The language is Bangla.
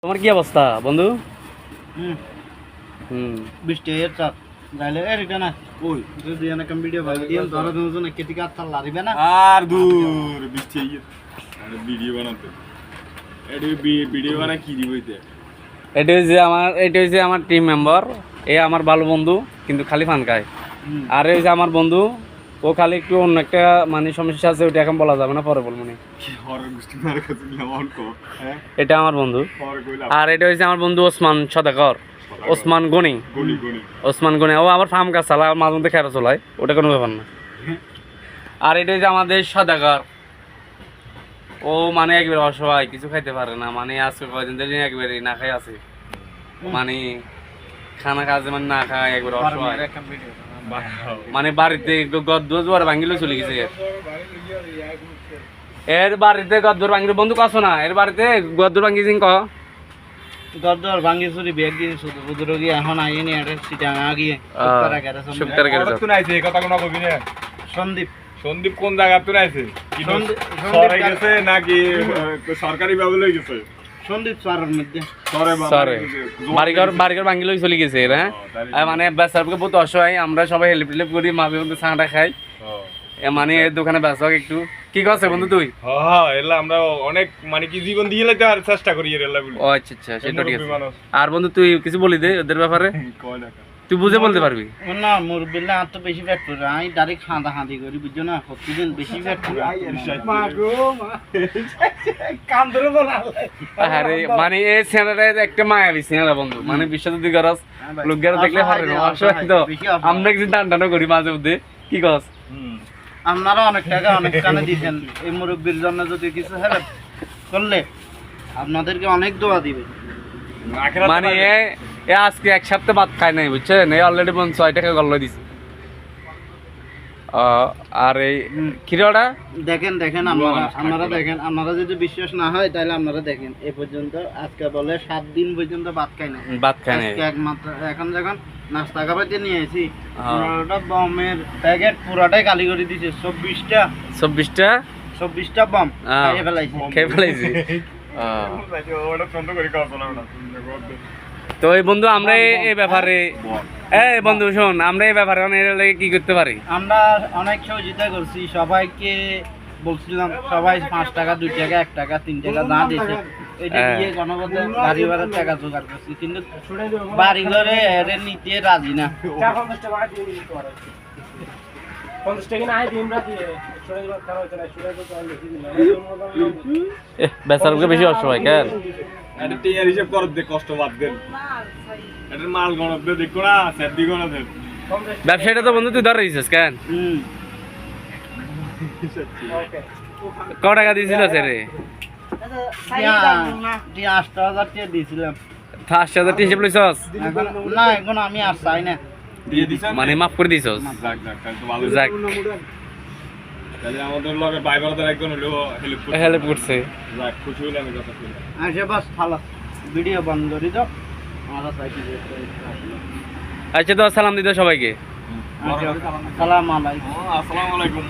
তোমার কি অবস্থা বন্ধু? বৃষ্টি এর চাপ গাইলে এর এটা না ওই যদি এনে কম ভিডিও বানাই দিন ধরো দুজন কেটি কাট চাল লারিবে না আর দূর বৃষ্টি আর ভিডিও বানাতে এডি ভিডিও বানা কি দিবইতে এটা হচ্ছে আমার টিম মেম্বার। এ আমার ভালো বন্ধু, কিন্তু খালি ফান খায়। আর এই যে আমার বন্ধু, ও খালি একটু অন্য একটা মানে সমস্যা আছে, ওইটা এখন বলা যাবে না, পরে বলবো নি। এটা আমার বন্ধু। আর এটা হচ্ছে আমার বন্ধু ওসমান সদাগর, ওসমান গনি। ওসমান গনি ও আবার ফার্ম কাজ চালায়, মাঝে মধ্যে খেলা চলায়, ওটা কোনো ব্যাপার না। আর এটা হচ্ছে আমাদের সদাগর। ও মানে একবারে অসহায়, কিছু খাইতে পারে না, মানে আজকে কয়দিন ধরে একবারে না খাই আছে, মানে খানা কাজে মানে না খায়, একবারে অসহায়। মানে বাড়িতে গদ্দুয়ার ভাঙিলেও চলে গেছে। এর বাড়িতে গদ্দুয়ার ভাঙিলে বন্ধু কাছো না, এর বাড়িতে গদ্দুয়ার ভাঙিয়েছিন ক গদ্দর ভাঙ্গি চুরি ব্যাগ দিয়ে শুধু বুদুর গিয়ে এখন আইনি এটা সিটা আগিয়ে শুক্তার গেছে তুই আইছে কথা কোন কবি না সন্দীপ সন্দীপ কোন জায়গা তুই আইছে কি সরে গেছে নাকি সরকারি ভাবে লই গেছে? সন্দীপ স্যারের মধ্যে সরে বাড়িঘর ভাঙিলেও চলে গেছে এরা। মানে বেচারকে বহুত অসহায়, আমরা সবাই হেল্প টেল্প করি, মাঝে মধ্যে চাঁটা খাই। মানে দোকানে বেচা একটু কি করছে বন্ধু তুই? হ্যাঁ এলা আমরা অনেক মানে কি জীবন দিয়ে লাইতে আর চেষ্টা করি এর এলা বলি। ও আচ্ছা আচ্ছা, সেটা ঠিক আছে। আর বন্ধু তুই কিছু বলি দে ওদের ব্যাপারে, তুই বুঝে বলতে পারবি না। মুরব্বিল্লা আর তো বেশি ফ্যাট করে আমি ডাইরেক্ট খাঁদা খাঁদি করি, বুঝছো না? প্রতিদিন বেশি ফ্যাট করে আরে মানে এই ছেলেটা একটা মায়াবী ছেলে বন্ধু, মানে বিশ্বাস যদি করস লোকেরা দেখলে হবে না, অসহায় তো আমরা কিছু টান টানো করি মাঝে মধ্যে, কি কস? আপনারা অনেক টাকা অনেক টাকা দিয়েছেন, এই মুরব্বীর জন্য যদি কিছু হেল্প করলে আপনাদেরকে অনেক দোয়া দিবে। মানে এ আজকে এক সপ্তাহ ভাত খায় নাই, বুঝছেন? এই অলরেডি 6 টাকা গল্ল দিছে। আর এই খিরাটা দেখেন আপনারা দেখেন, আপনারা যদি বিশ্বাস না হয় তাহলে আপনারা দেখেন, এ পর্যন্ত আজকে বলে 7 দিন পর্যন্ত ভাত খাই না, একমাত্র এখন যখন নাস্তা খাবাইতে নিয়ে এসেছি বমের প্যাকেট পুরাটাই কালি করে দিছে। 24টা বম খেয়ে ফেলাইছি। তো এই বন্ধু আমরা এই ব্যাপারে বন্ধু শোন, আমরা এই ব্যাপারে কি করতে পারি? আমরা অনেক সহযোগিতা করছি, সবাইকে বলছিলাম, সবাই 5 টাকা 2 টাকা 1 টাকা 3 টাকা না দিয়েছে, এটা দিয়ে গণপথে গাড়ি ভাড়ার টাকা জোগাড় করছি, কিন্তু বাড়ি ঘরে এরে নিতে রাজি না। বেচারকে বেশি অসহায় কেন? হিসাব কর দে, কষ্ট বাদ দেন, এটা মাল গণত দে, দেখো না সেদি গণত দেন। ব্যবসাটা তো বন্ধু তুই ধরে দিছিস কেন? ক টাকা দিয়েছিল রে? 8,000 টাকা দিয়েছিলাম। 8,000 টাকা হিসেব লইছস? না এখন আমি আর চাই না, দিয়ে দিছেন মানে মাফ করে দিছস। যাক তাহলে তো ভালো। যাক তাহলে আমাদের লগে ভাই ব্রাদার একজন হলো হেল্প করছে। যাক খুশি হইলাম এই কথা শুনে। আচ্ছা বাস ভালো, ভিডিও বন্ধ করে দাও। আচ্ছা তো সালাম দিতে সবাইকে। আসসালামু আলাইকুম। আসসালামু আলাইকুম।